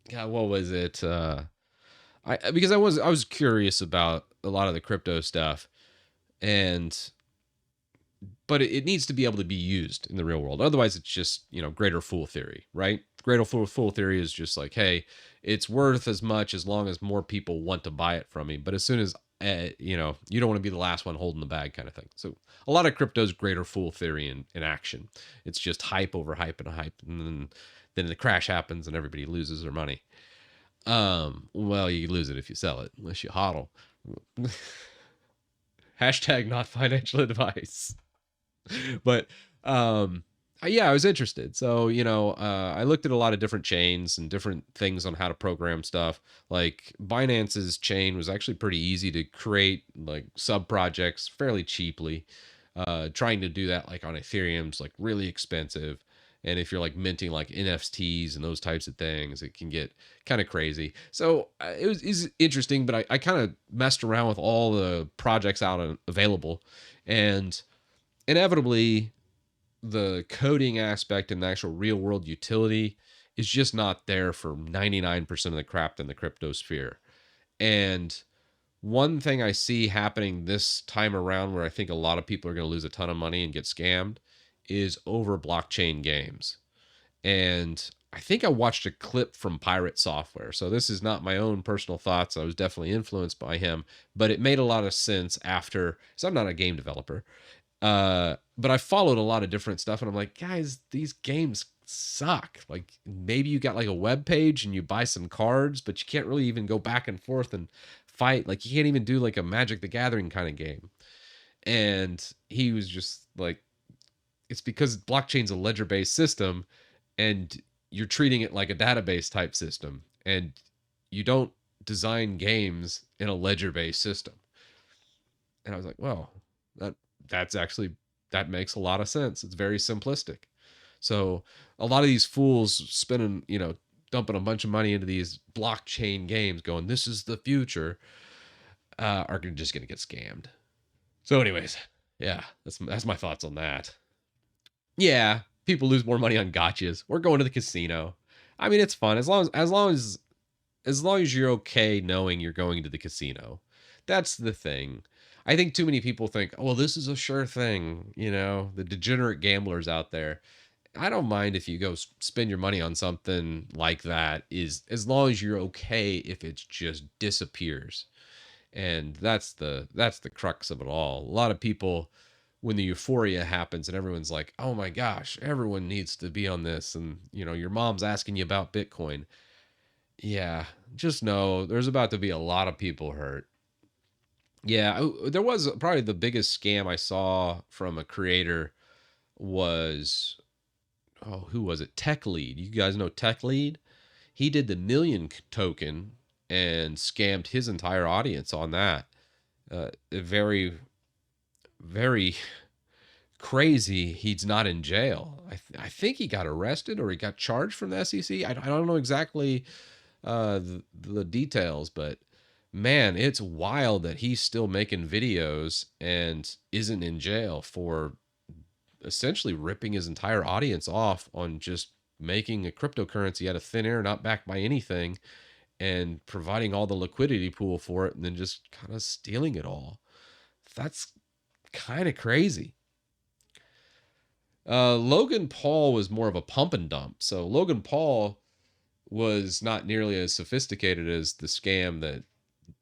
God, what was it? Because I was curious about a lot of the crypto stuff, and but it needs to be able to be used in the real world. Otherwise, it's just, greater fool theory, right? Greater fool theory is just like, hey, it's worth as much as long as more people want to buy it from me. But as soon as you don't want to be the last one holding the bag, kind of thing. So a lot of crypto is greater fool theory in action. It's just hype over hype and hype, and then the crash happens and everybody loses their money. Well, you lose it if you sell it, unless you hodl. Hashtag not financial advice. But yeah, I was interested. So, I looked at a lot of different chains and different things on how to program stuff. Like Binance's chain was actually pretty easy to create, like sub projects fairly cheaply. Trying to do that like on Ethereum's like really expensive. And if you're like minting like NFTs and those types of things, it can get kind of crazy. So it was interesting, but I kind of messed around with all the projects out and available. And inevitably, the coding aspect and the actual real world utility is just not there for 99% of the crap in the crypto sphere. And one thing I see happening this time around where I think a lot of people are going to lose a ton of money and get scammed is over blockchain games. And I think I watched a clip from Pirate Software. So this is not my own personal thoughts. I was definitely influenced by him, but it made a lot of sense after. So I'm not a game developer, but I followed a lot of different stuff, and I'm like, guys, these games suck. Like maybe you got like a web page and you buy some cards, but you can't really even go back and forth and fight. Like you can't even do like a Magic the Gathering kind of game. And he was just like, it's because blockchain's a ledger based system, and you're treating it like a database type system, and you don't design games in a ledger based system. And I was like, well, that that's actually that makes a lot of sense. It's very simplistic. So a lot of these fools spending, dumping a bunch of money into these blockchain games, going, "This is the future," are just going to get scammed. So, anyways, yeah, that's my thoughts on that. Yeah, people lose more money on gotchas. We're going to the casino. I mean, it's fun as long as you're okay knowing you're going to the casino. That's the thing. I think too many people think, oh, well, this is a sure thing. The degenerate gamblers out there. I don't mind if you go spend your money on something like that, is as long as you're okay if it just disappears. And that's the crux of it all. A lot of people, when the euphoria happens and everyone's like, oh my gosh, everyone needs to be on this, and your mom's asking you about Bitcoin. Yeah, just know there's about to be a lot of people hurt. Yeah, there was probably the biggest scam I saw from a creator was, oh, who was it? Tech Lead. You guys know Tech Lead? He did the million token and scammed his entire audience on that. Very, very crazy. He's not in jail. I think he got arrested or he got charged from the SEC. I don't know exactly the details, but man, it's wild that he's still making videos and isn't in jail for essentially ripping his entire audience off on just making a cryptocurrency out of thin air, not backed by anything, and providing all the liquidity pool for it, and then just kind of stealing it all. That's kind of crazy. Logan Paul was more of a pump and dump. So Logan Paul was not nearly as sophisticated as the scam that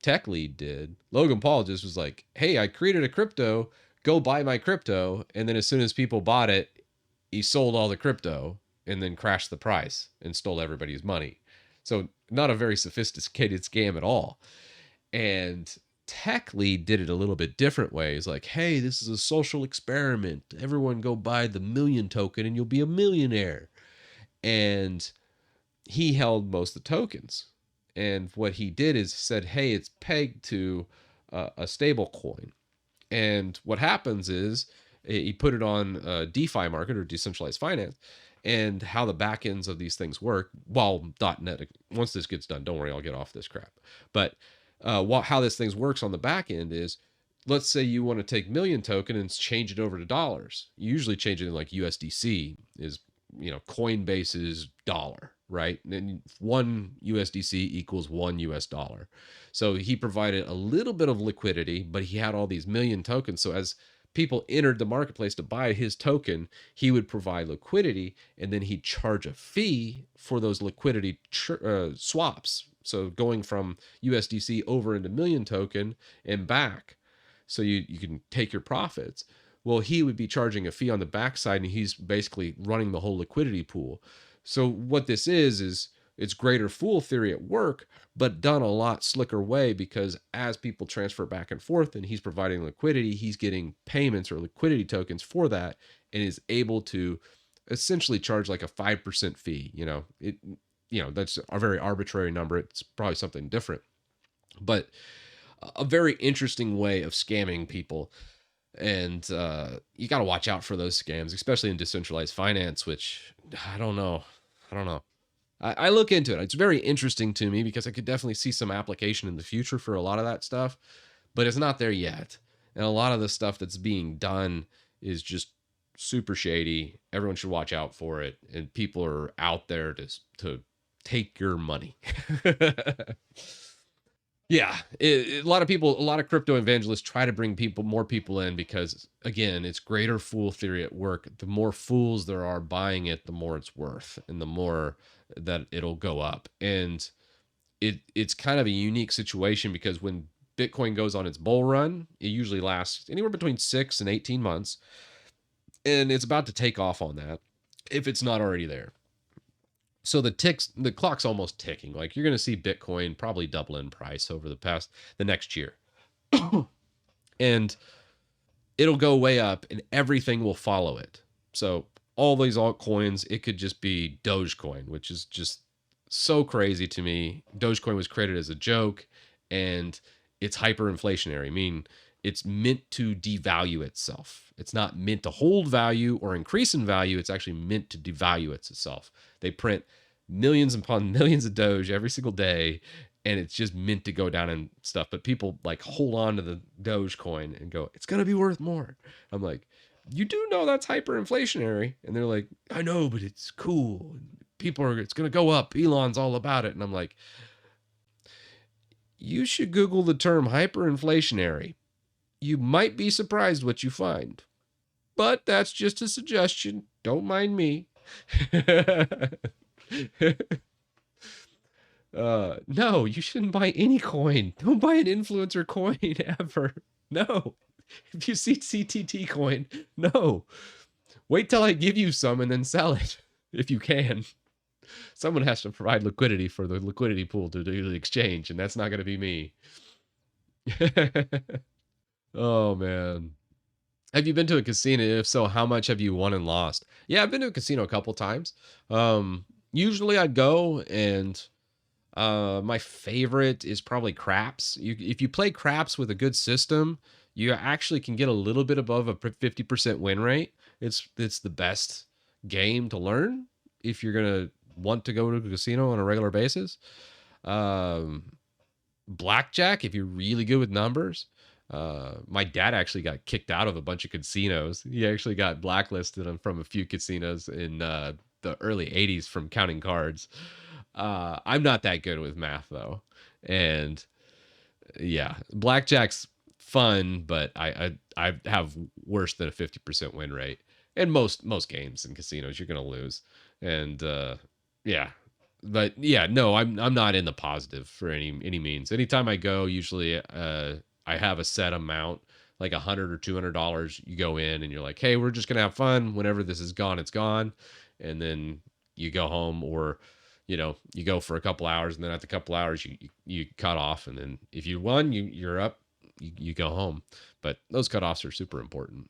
Tech Lead did. Logan Paul just was like, "Hey, I created a crypto. Go buy my crypto." And then as soon as people bought it, he sold all the crypto and then crashed the price and stole everybody's money. So not a very sophisticated scam at all. And Tech Lead did it a little bit different ways. Like, hey, this is a social experiment. Everyone go buy the million token and you'll be a millionaire. And he held most of the tokens. And what he did is said, hey, it's pegged to a stable coin. And what happens is he put it on a DeFi market or decentralized finance, and how the back ends of these things work. While .NET, once this gets done, don't worry, I'll get off this crap. But how this things works on the back end is, let's say you want to take million token and change it over to dollars. You usually change it in like USDC is, Coinbase's dollar, right? And one USDC equals one US dollar. So he provided a little bit of liquidity, but he had all these million tokens. So as people entered the marketplace to buy his token, he would provide liquidity, and then he'd charge a fee for those liquidity swaps. So going from USDC over into million token and back, so you can take your profits. Well, he would be charging a fee on the backside, and he's basically running the whole liquidity pool. So what this is it's greater fool theory at work, but done a lot slicker way, because as people transfer back and forth and he's providing liquidity, he's getting payments or liquidity tokens for that, and is able to essentially charge like a 5% fee. That's a very arbitrary number. It's probably something different, but a very interesting way of scamming people. And you got to watch out for those scams, especially in decentralized finance, which I don't know. I don't know. I look into it. It's very interesting to me because I could definitely see some application in the future for a lot of that stuff, but it's not there yet. And a lot of the stuff that's being done is just super shady. Everyone should watch out for it. And people are out there to take your money. Yeah, a lot of people, a lot of crypto evangelists try to bring more people in, because again, it's greater fool theory at work. The more fools there are buying it, the more it's worth, and the more that it'll go up. And it's kind of a unique situation, because when Bitcoin goes on its bull run, it usually lasts anywhere between 6 and 18 months, and it's about to take off on that if it's not already there. So the clock's almost ticking. Like, you're going to see Bitcoin probably double in price over the next year. And it'll go way up, and everything will follow it. So all these altcoins, it could just be Dogecoin, which is just so crazy to me. Dogecoin was created as a joke, and it's hyperinflationary, meaning it's meant to devalue itself. It's not meant to hold value or increase in value. It's actually meant to devalue itself. They print millions upon millions of Doge every single day, and it's just meant to go down and stuff. But people like hold on to the Dogecoin and go, it's going to be worth more. I'm like, you do know that's hyperinflationary. And they're like, I know, but it's cool. It's going to go up. Elon's all about it. And I'm like, you should Google the term hyperinflationary. You might be surprised what you find. But that's just a suggestion. Don't mind me. No, you shouldn't buy any coin. Don't buy an influencer coin ever. No. If you see CTT coin, no. Wait till I give you some and then sell it if you can. Someone has to provide liquidity for the liquidity pool to do the exchange, and that's not going to be me. Oh, man. Have you been to a casino? If so, how much have you won and lost? Yeah, I've been to a casino a couple times. Usually I'd go, and my favorite is probably craps. If you play craps with a good system, you actually can get a little bit above a 50% win rate. It's the best game to learn if you're gonna want to go to a casino on a regular basis. Blackjack, if you're really good with numbers. My dad actually got kicked out of a bunch of casinos. He actually got blacklisted from a few casinos in the early 80s from counting cards. I'm not that good with math though. And yeah, blackjack's fun, but I have worse than a 50% win rate. And most games in casinos you're going to lose. And yeah. But yeah, no, I'm not in the positive for any means. Anytime I go, usually I have a set amount, like $100 or $200. You go in and you're like, hey, we're just gonna have fun. Whenever this is gone, it's gone. And then you go home, or you go for a couple hours, and then at the couple hours you cut off, and then if you won, you're up. You go home. But those cutoffs are super important.